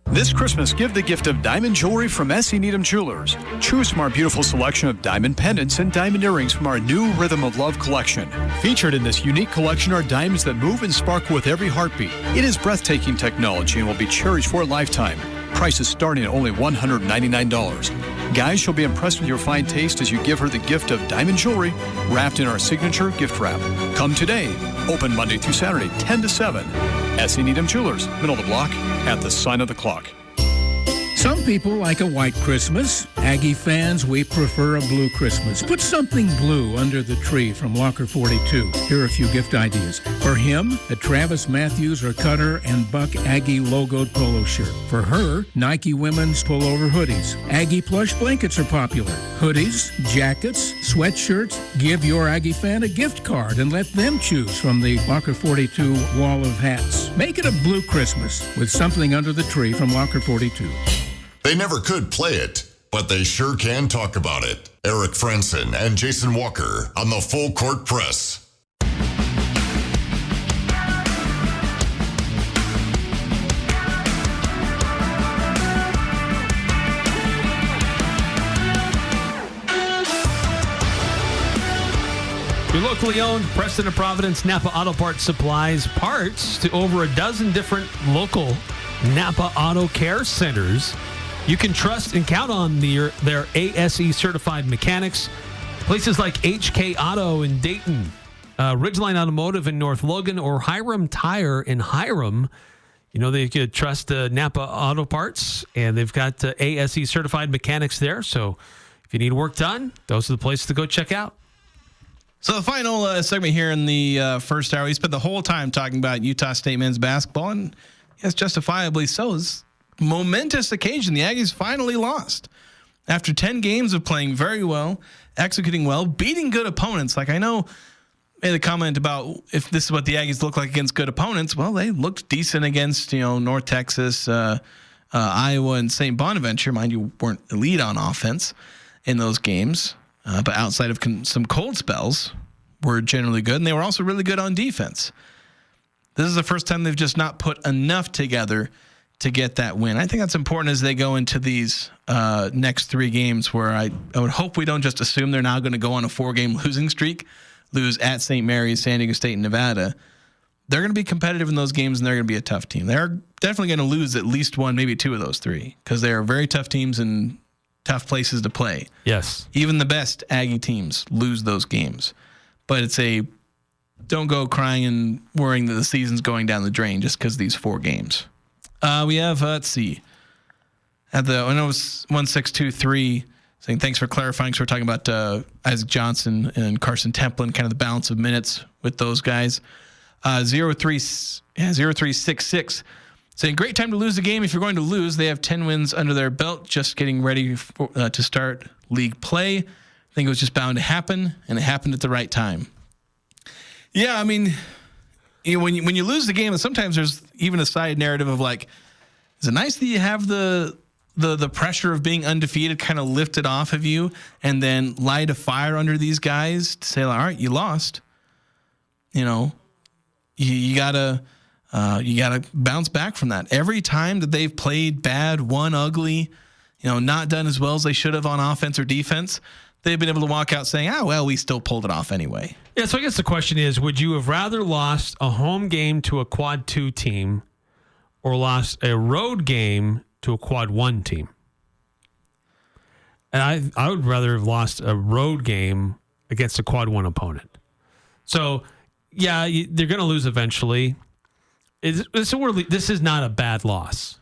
This Christmas, give the gift of diamond jewelry from S.E. Needham Jewelers. Choose from our beautiful selection of diamond pendants and diamond earrings from our new Rhythm of Love collection. Featured in this unique collection are diamonds that move and sparkle with every heartbeat. It is breathtaking technology and will be cherished for a lifetime. Prices starting at only $199. Guys, she'll be impressed with your fine taste as you give her the gift of diamond jewelry wrapped in our signature gift wrap. Come today. Open Monday through Saturday, 10 to 7. S.E. Needham Jewelers, middle of the block, at the sign of the clock. Some people like a white Christmas. Aggie fans, we prefer a blue Christmas. Put something blue under the tree from Locker 42. Here are a few gift ideas. For him, a Travis Matthews or Cutter and Buck Aggie logoed polo shirt. For her, Nike women's pullover hoodies. Aggie plush blankets are popular. Hoodies, jackets, sweatshirts. Give your Aggie fan a gift card and let them choose from the Locker 42 wall of hats. Make it a blue Christmas with something under the tree from Locker 42. They never could play it, but they sure can talk about it. Eric Frandsen and Jason Walker on the Full Court Press. Your locally owned Preston and Providence Napa Auto Parts supplies parts to over a dozen different local Napa Auto Care Centers. You can trust and count on their ASE certified mechanics. Places like HK Auto in Dayton, Ridgeline Automotive in North Logan, or Hiram Tire in Hiram. You know, they could trust Napa Auto Parts, and they've got ASE certified mechanics there. So if you need work done, those are the places to go check out. So the final segment here in the first hour, we spent the whole time talking about Utah State men's basketball, and yes, justifiably so. It's a momentous occasion. The Aggies finally lost. After 10 games of playing very well, executing well, beating good opponents. Like, I know I made a comment about if this is what the Aggies look like against good opponents. Well, they looked decent against, North Texas, Iowa, and St. Bonaventure. Mind you, weren't elite on offense in those games. But outside of some cold spells, were generally good. And they were also really good on defense. This is the first time they've just not put enough together to get that win. I think that's important as they go into these next 3 games, where I would hope we don't just assume they're now going to go on a 4-game losing streak, lose at St. Mary's, San Diego State, and Nevada. They're going to be competitive in those games, and they're going to be a tough team. They're definitely going to lose at least one, maybe 2 of those 3, because they are very tough teams and tough places to play. Yes. Even the best Aggie teams lose those games. But it's don't go crying and worrying that the season's going down the drain just because these 4 games. We have, let's see. I know it was 1623 saying thanks for clarifying. So we're talking about Isaac Johnson and Carson Templin, kind of the balance of minutes with those guys. 0366 saying great time to lose the game if you're going to lose. They have 10 wins under their belt, just getting ready to start league play. I think it was just bound to happen, and it happened at the right time. Yeah, I mean, when you lose the game, and sometimes there's even a side narrative of like, is it nice that you have the pressure of being undefeated kind of lifted off of you, and then light a fire under these guys to say, like, all right, you lost. You gotta bounce back from that. Every time that they've played bad, won ugly, not done as well as they should have on offense or defense, they've been able to walk out saying, we still pulled it off anyway. Yeah, so I guess the question is, would you have rather lost a home game to a quad 2 team or lost a road game to a quad 1 team? And I would rather have lost a road game against a quad 1 opponent. So, yeah, they're going to lose eventually. This is not a bad loss.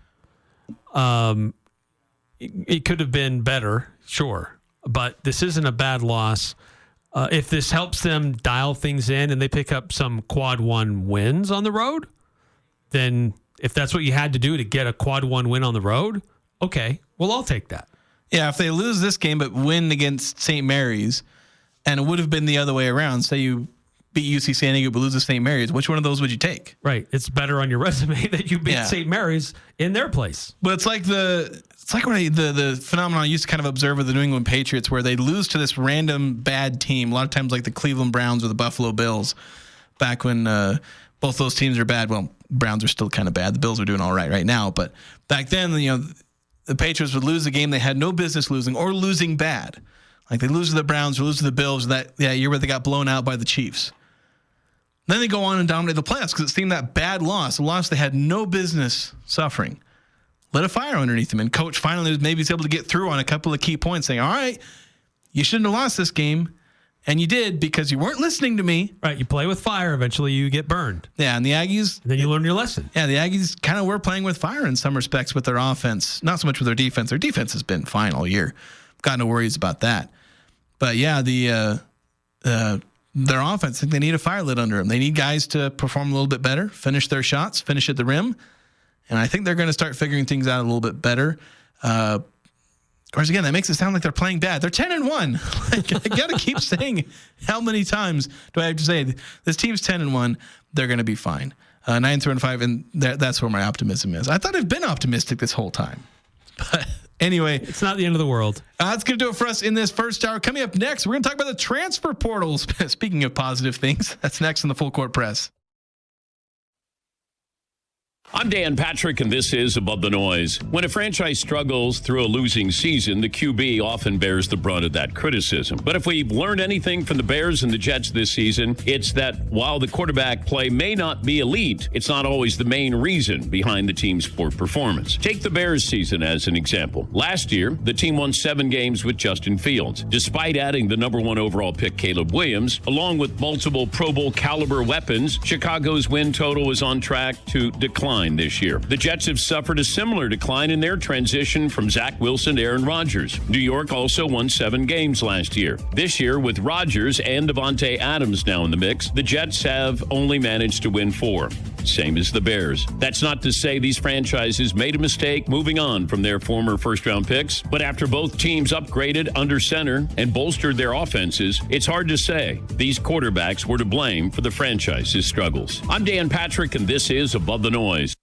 It could have been better, sure, but this isn't a bad loss. If this helps them dial things in and they pick up some quad 1 wins on the road, then if that's what you had to do to get a quad 1 win on the road, okay, well, I'll take that. Yeah, if they lose this game but win against St. Mary's, and it would have been the other way around, say you beat UC San Diego but lose to St. Mary's, which one of those would you take? Right. It's better on your resume that you beat St. Mary's in their place. But it's like the phenomenon I used to kind of observe with the New England Patriots, where they lose to this random bad team, a lot of times like the Cleveland Browns or the Buffalo Bills, back when both those teams are bad. Well, Browns are still kind of bad. The Bills are doing all right now. But back then, the Patriots would lose a game they had no business losing or losing bad. Like they lose to the Browns or lose to the Bills that year where they got blown out by the Chiefs. Then they go on and dominate the playoffs because it seemed that bad loss, a loss they had no business suffering, lit a fire underneath them. And coach finally was able to get through on a couple of key points saying, all right, you shouldn't have lost this game. And you did because you weren't listening to me. Right. You play with fire. Eventually you get burned. Yeah. And the Aggies. And then you learn your lesson. Yeah. The Aggies kind of were playing with fire in some respects with their offense. Not so much with their defense. Their defense has been fine all year. Got no worries about that. But yeah, their offense, I think they need a fire lit under them. They need guys to perform a little bit better, finish their shots, finish at the rim. And I think they're going to start figuring things out a little bit better. Of course, again, that makes it sound like they're playing bad. They're 10-1. I got to keep saying, how many times do I have to say this team's 10-1? They're going to be fine. 9-5, and that's where my optimism is. I thought I've been optimistic this whole time, but anyway, it's not the end of the world. That's going to do it for us in this first hour. Coming up next, we're going to talk about the transfer portals. Speaking of positive things, that's next in the Full Court Press. I'm Dan Patrick, and this is Above the Noise. When a franchise struggles through a losing season, the QB often bears the brunt of that criticism. But if we've learned anything from the Bears and the Jets this season, it's that while the quarterback play may not be elite, it's not always the main reason behind the team's poor performance. Take the Bears season as an example. Last year, the team won 7 games with Justin Fields, despite adding the number 1 overall pick Caleb Williams, along with multiple Pro Bowl caliber weapons. Chicago's win total is on track to decline this year. The Jets have suffered a similar decline in their transition from Zach Wilson to Aaron Rodgers. New York also won 7 games last year. This year, with Rodgers and Devontae Adams now in the mix, the Jets have only managed to win 4. Same as the Bears. That's not to say these franchises made a mistake moving on from their former first-round picks, but after both teams upgraded under center and bolstered their offenses, it's hard to say these quarterbacks were to blame for the franchise's struggles. I'm Dan Patrick, and this is Above the Noise.